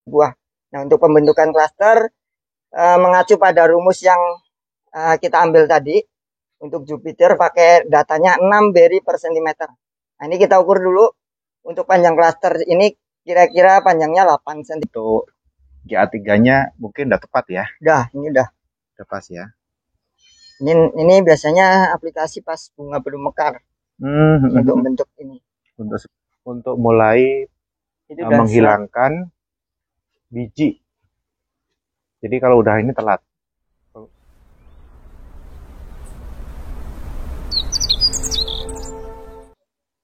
buah. Nah, untuk pembentukan klaster mengacu pada rumus yang kita ambil tadi. Untuk Jupiter pakai datanya 6 beri per cm. Nah, ini kita ukur dulu. Untuk panjang klaster ini kira-kira panjangnya 8 cm. Untuk GA3-nya mungkin udah tepat ya? Ini udah pas ya. Ini biasanya aplikasi pas bunga belum mekar. Untuk bentuk ini. Untuk mulai menghilangkan biji. Jadi kalau udah ini telat.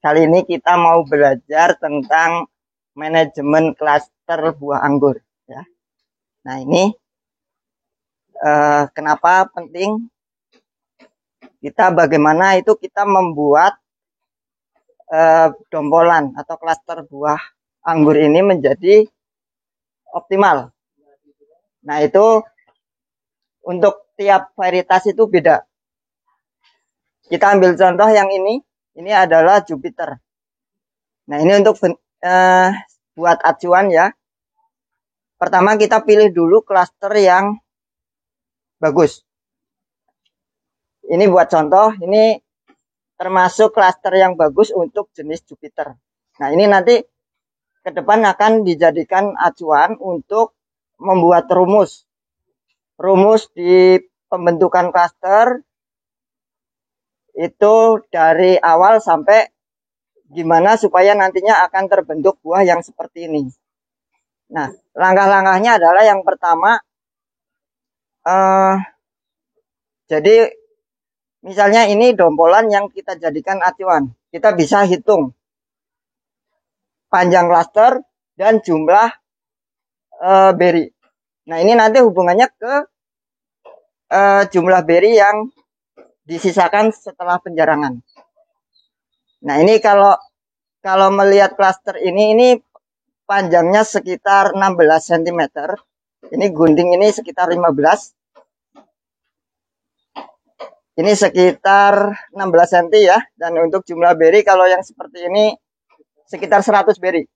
Kali ini kita mau belajar tentang manajemen klaster buah anggur. Ya. Nah, ini kenapa penting? Bagaimana kita membuat dompolan atau klaster buah anggur ini menjadi optimal. Nah, itu untuk tiap varietas itu beda. Kita ambil contoh yang ini. Ini adalah Jupiter. Nah, ini untuk buat acuan ya. Pertama kita pilih dulu klaster yang bagus. Ini buat contoh, ini termasuk klaster yang bagus untuk jenis Jupiter. Nah, ini nanti ke depan akan dijadikan acuan untuk membuat rumus. Rumus di pembentukan klaster itu dari awal sampai gimana supaya nantinya akan terbentuk buah yang seperti ini. Nah, langkah-langkahnya adalah yang pertama, jadi misalnya ini dompolan yang kita jadikan acuan. Kita bisa hitung panjang klaster dan jumlah beri. Nah, ini nanti hubungannya ke jumlah beri yang disisakan setelah penjarangan. Nah, ini kalau melihat klaster ini panjangnya sekitar 16 cm. Ini gunting ini sekitar 15. Ini sekitar 16 cm ya. Dan untuk jumlah beri kalau yang seperti ini sekitar 100 beri.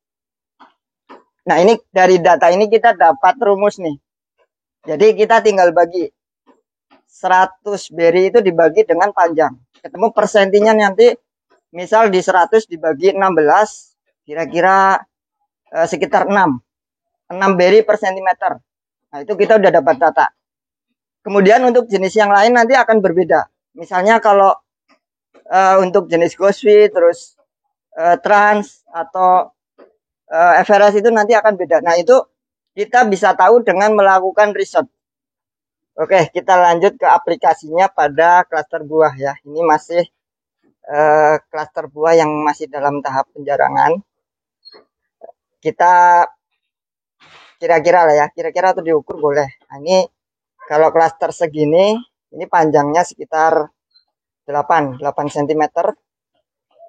Nah, ini dari data ini kita dapat rumus nih. Jadi kita tinggal bagi 100 beri itu dibagi dengan panjang. Ketemu persentinya nanti, misal di 100 dibagi 16, kira-kira sekitar 6 beri per centimeter. Nah, itu kita udah dapat data. Kemudian untuk jenis yang lain nanti akan berbeda. Misalnya kalau untuk jenis Goswi, terus Trans atau Everest itu nanti akan beda. Nah, itu kita bisa tahu dengan melakukan riset. Oke, kita lanjut ke aplikasinya pada klaster buah ya. Ini masih klaster buah yang masih dalam tahap penjarangan. Kita kira-kira lah ya, kira-kira atau diukur boleh. Nah, ini kalau klaster segini, ini panjangnya sekitar 8 cm.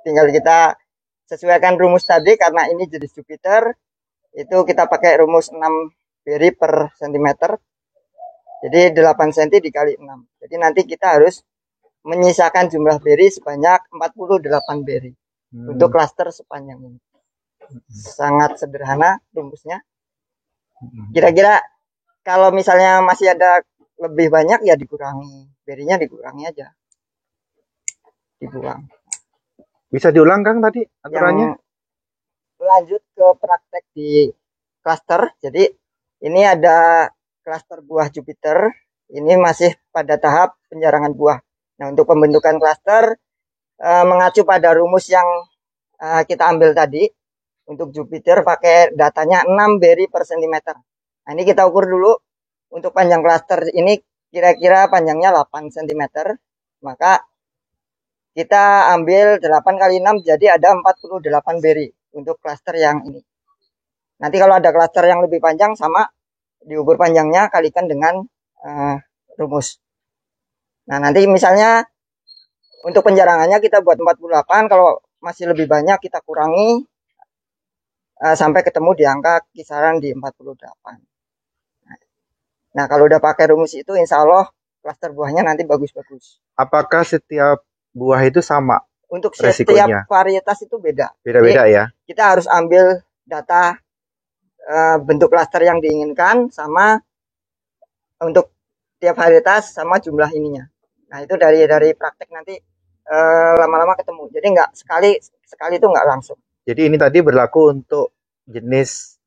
Tinggal kita sesuaikan rumus tadi, karena ini jenis Jupiter, itu kita pakai rumus 6 beri per cm. Jadi 8 cm dikali 6. Jadi nanti kita harus menyisakan jumlah beri sebanyak 48 beri untuk klaster sepanjang ini. Sangat sederhana rumusnya. Kira-kira kalau misalnya masih ada lebih banyak ya dikurangi. Berinya dikurangi aja. Dibuang. Bisa diulang Kang tadi aturannya? Lanjut ke praktek di klaster. Jadi ini ada klaster buah Jupiter. Ini masih pada tahap penjarangan buah. Nah, untuk pembentukan klaster mengacu pada rumus yang kita ambil tadi. Untuk Jupiter pakai datanya 6 beri per cm. Nah, ini kita ukur dulu. Untuk panjang klaster ini kira-kira panjangnya 8 cm. Maka kita ambil 8 kali 6, jadi ada 48 beri untuk klaster yang ini. Nanti kalau ada klaster yang lebih panjang, sama diukur panjangnya kalikan dengan rumus. Nah, nanti misalnya untuk penjarangannya kita buat 48, kalau masih lebih banyak kita kurangi sampai ketemu di angka kisaran di 48. Nah, kalau udah pakai rumus itu, insya Allah klaster buahnya nanti bagus-bagus. Apakah setiap buah itu sama? Untuk resikonya? Setiap varietas itu beda. Beda-beda ya? Kita harus ambil data bentuk klaster yang diinginkan sama untuk tiap varietas sama jumlah ininya. Nah itu dari praktek nanti lama-lama ketemu. Jadi nggak sekali itu nggak langsung. Jadi ini tadi berlaku untuk jenis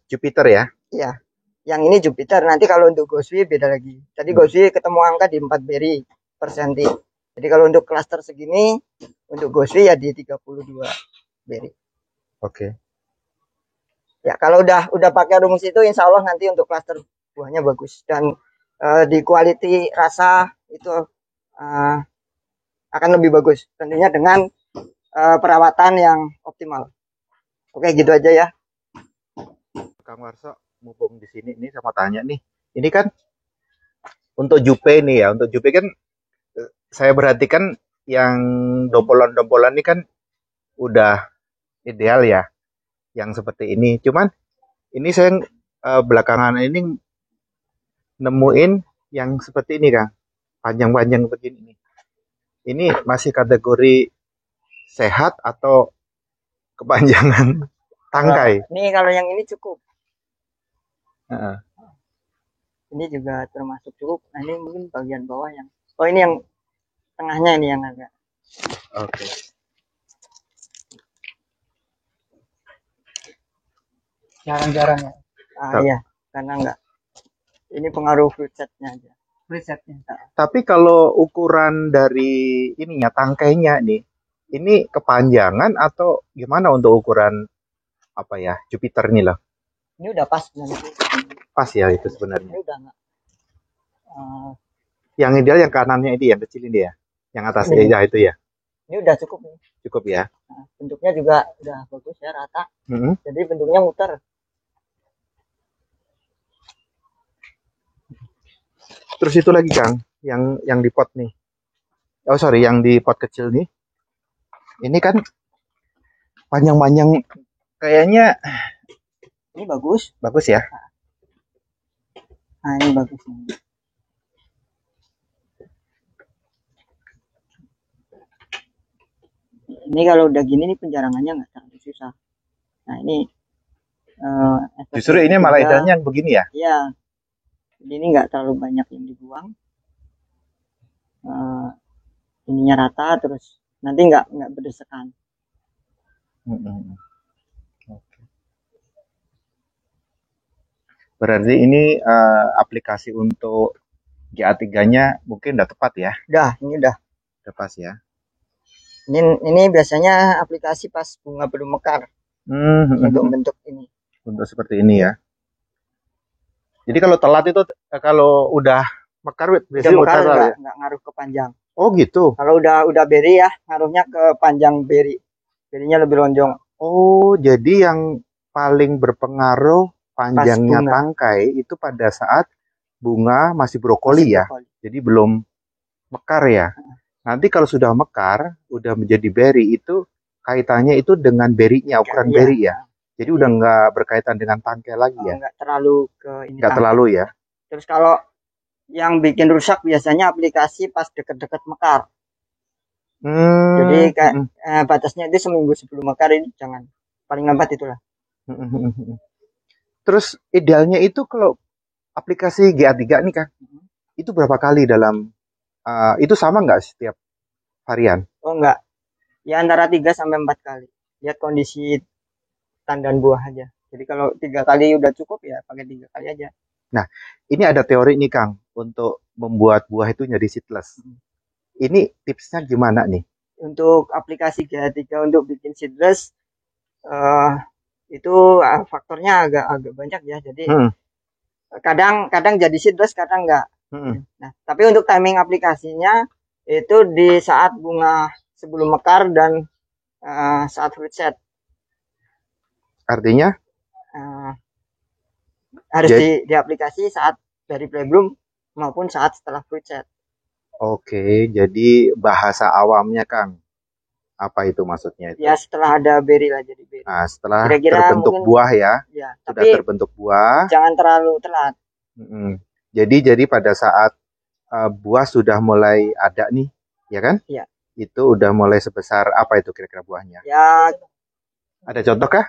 Jupiter ya? Iya. Yang ini Jupiter. Nanti kalau untuk Goswi beda lagi. Tadi Goswi ketemu angka di 4 beri per senti. Jadi kalau untuk klaster segini, untuk Goswi ya di 32 beri. Oke. Ya kalau udah pakai rumus itu, insya Allah nanti untuk klaster buahnya bagus. Dan di quality rasa itu akan lebih bagus. Tentunya dengan perawatan yang optimal. Oke, gitu aja ya. Kang Warso, mumpung di sini nih sama tanya nih. Ini kan untuk Jupe nih ya, untuk Jupe kan saya perhatikan yang dompolan-dompolan ini kan udah ideal ya, yang seperti ini. Cuman ini saya belakangan ini nemuin yang seperti ini Kang, panjang-panjang begini. Ini masih kategori sehat atau kepanjangan tangkai? Ini kalau yang ini cukup. Uh-uh. Ini juga termasuk cukup. Nah ini mungkin bagian bawah yang. Oh ini yang tengahnya ini yang agak. Oke. Jarang-jarang ya. Iya, karena enggak. Ini pengaruh fruit setnya aja. Fruit setnya. Tapi kalau ukuran dari ininya tangkainya nih, ini kepanjangan atau gimana untuk ukuran apa ya Jupiter nih lah? Ini udah pas sebenarnya. Pas ya itu sebenarnya. Ini udah enggak. Yang ideal yang kanannya ini yang kecil ini ya, yang atasnya ya itu ya. Ini udah cukup nih. Cukup ya. Nah, bentuknya juga udah bagus ya, rata. Jadi bentuknya muter. Terus itu lagi Kang, yang di pot nih. Oh sorry, yang di pot kecil nih. Ini kan panjang-panjang, kayaknya ini bagus. Bagus ya. Nah ini bagus. Ini kalau udah gini nih penjarangannya nggak terlalu susah. Nah ini justru ini malah idealnya yang begini ya? Iya. Jadi ini nggak terlalu banyak yang dibuang. Ininya rata terus nanti nggak berdesakan. Berarti ini aplikasi untuk GA3-nya mungkin udah tepat ya? Ini udah pas ya. Ini biasanya aplikasi pas bunga belum mekar. Untuk bentuk ini. Untuk seperti ini ya. Jadi kalau telat itu kalau udah mekar biasanya nggak ngaruh ke panjang. Oh gitu. Kalau udah beri ya, ngaruhnya ke panjang beri. Berinya lebih lonjong. Oh, jadi yang paling berpengaruh panjangnya tangkai itu pada saat bunga masih brokoli ya. Jadi belum mekar ya. Nanti kalau sudah mekar, udah menjadi berry itu kaitannya itu dengan berinya, ukuran beri ya. Jadi udah nggak berkaitan dengan tangkai lagi ya. Nggak terlalu ke ini. Nggak terlalu ya. Terus kalau yang bikin rusak biasanya aplikasi pas deket-deket mekar. Jadi kayak batasnya itu seminggu sebelum mekar, ini jangan. Paling lambat itulah. Terus idealnya itu kalau aplikasi GA3 nih kan, itu berapa kali dalam itu sama nggak setiap varian? Oh enggak, ya antara 3 sampai 4 kali. Lihat kondisi tandan buah aja. Jadi kalau 3 kali udah cukup ya pakai 3 kali aja. Nah, ini ada teori nih Kang untuk membuat buah itu jadi seedless. Ini tipsnya gimana nih? Untuk aplikasi GA3 untuk bikin seedless itu faktornya agak banyak ya. Jadi kadang jadi seedless, kadang enggak. Nah, tapi untuk timing aplikasinya itu di saat bunga sebelum mekar dan saat fruit set. Artinya? Harus di aplikasi saat dari playbloom maupun saat setelah fruit set. Oke, jadi bahasa awamnya Kang, apa itu maksudnya itu? Ya setelah ada berry lah jadi berry. Nah, setelah terbentuk buah ya, sudah terbentuk buah. Jangan terlalu telat. Jadi pada saat buah sudah mulai ada nih, ya kan? Iya. Itu udah mulai sebesar apa itu kira-kira buahnya? Ya. Ada contoh kah?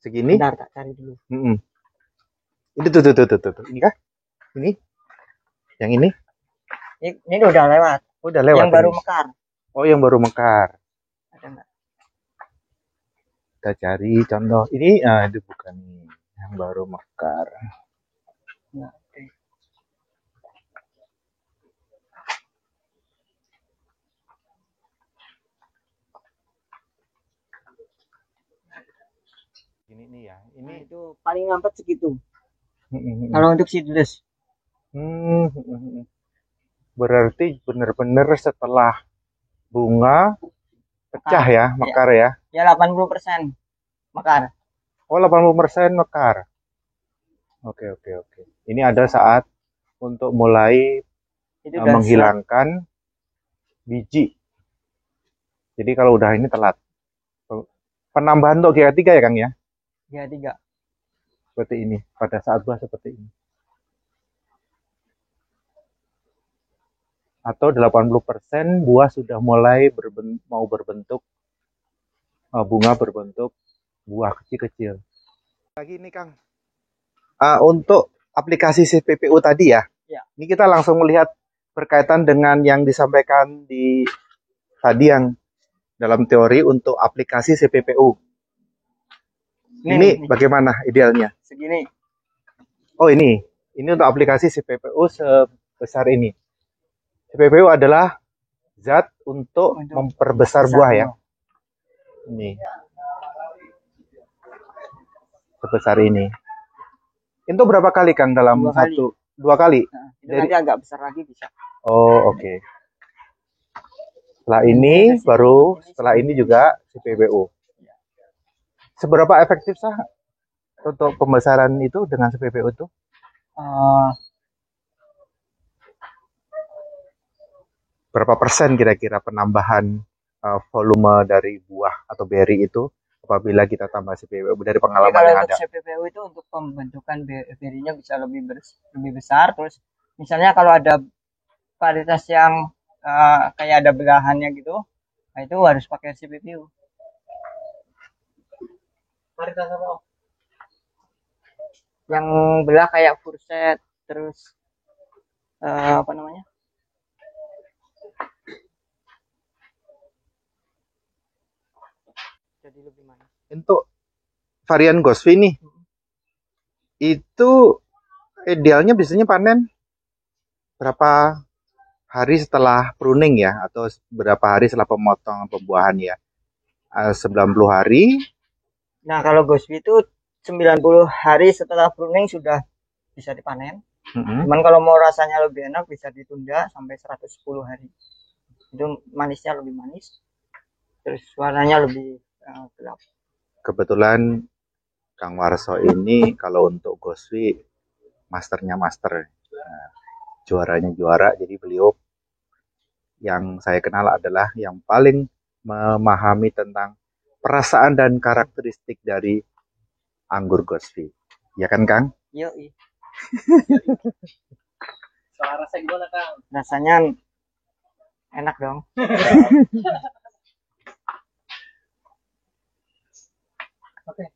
Segini? Bentar, tak cari dulu. Ini tuh. Ini kah? Ini? Yang ini? Ini udah lewat. Udah lewat. Yang baru ini. mekar. Oh, yang baru mekar. Ada nggak? Kita cari contoh. Ini, itu bukan nih. Yang baru mekar. Nah, okay. Ini nih ya. Ini nah, itu paling lambat segitu. Kalau untuk seedless. Berarti benar-benar setelah bunga pecah ya, mekar ya. Ya 80% mekar. Oh, 80% mekar. Oke. Ini ada saat untuk mulai menghilangkan biji. Jadi kalau udah ini telat. Penambahan untuk GH3 ya Kang ya? GH3. Seperti ini, pada saat buah seperti ini. Atau 80% buah sudah mulai mau berbentuk, bunga berbentuk buah kecil-kecil. Lagi ini Kang, untuk aplikasi CPPU tadi ya, ini kita langsung melihat berkaitan dengan yang disampaikan di tadi yang dalam teori untuk aplikasi CPPU. Ini bagaimana idealnya? Segini. Oh ini untuk aplikasi CPPU sebesar ini. CPPU adalah zat untuk memperbesar buah ya. Ini. Sebesar ini. Itu berapa kali Kang dalam dua kali? Nah, dari agak besar lagi bisa. Oh, oke. Setelah ini baru setelah ini juga CPPU. Seberapa efektif sah untuk pembesaran itu dengan CPPU itu? Berapa persen kira-kira penambahan volume dari buah atau berry itu apabila kita tambah CPPU dari pengalaman yang ada? CPPU itu untuk pembentukan berry-nya bisa lebih besar. Terus misalnya kalau ada varietas yang kayak ada belahannya gitu, nah itu harus pakai CPPU. Varietas apa? Yang belah kayak furset, terus apa namanya? Jadi lebih manis. Untuk varian Gosvi nih, itu idealnya biasanya panen berapa hari setelah pruning ya, atau berapa hari setelah pemotongan pembuahan ya? 90 hari. Nah, kalau Gosvi itu 90 hari setelah pruning sudah bisa dipanen. Cuman kalau mau rasanya lebih enak bisa ditunda sampai 110 hari. Itu manisnya lebih manis. Terus warnanya lebih gelap. Kebetulan Kang Warso ini kalau untuk Gosvi masternya master. Nah, juaranya juara, jadi beliau yang saya kenal adalah yang paling memahami tentang perasaan dan karakteristik dari anggur Gosvi. Ya kan, Kang? Yoi. Soal rasa gimana, Kang? Rasanya enak dong. Oke.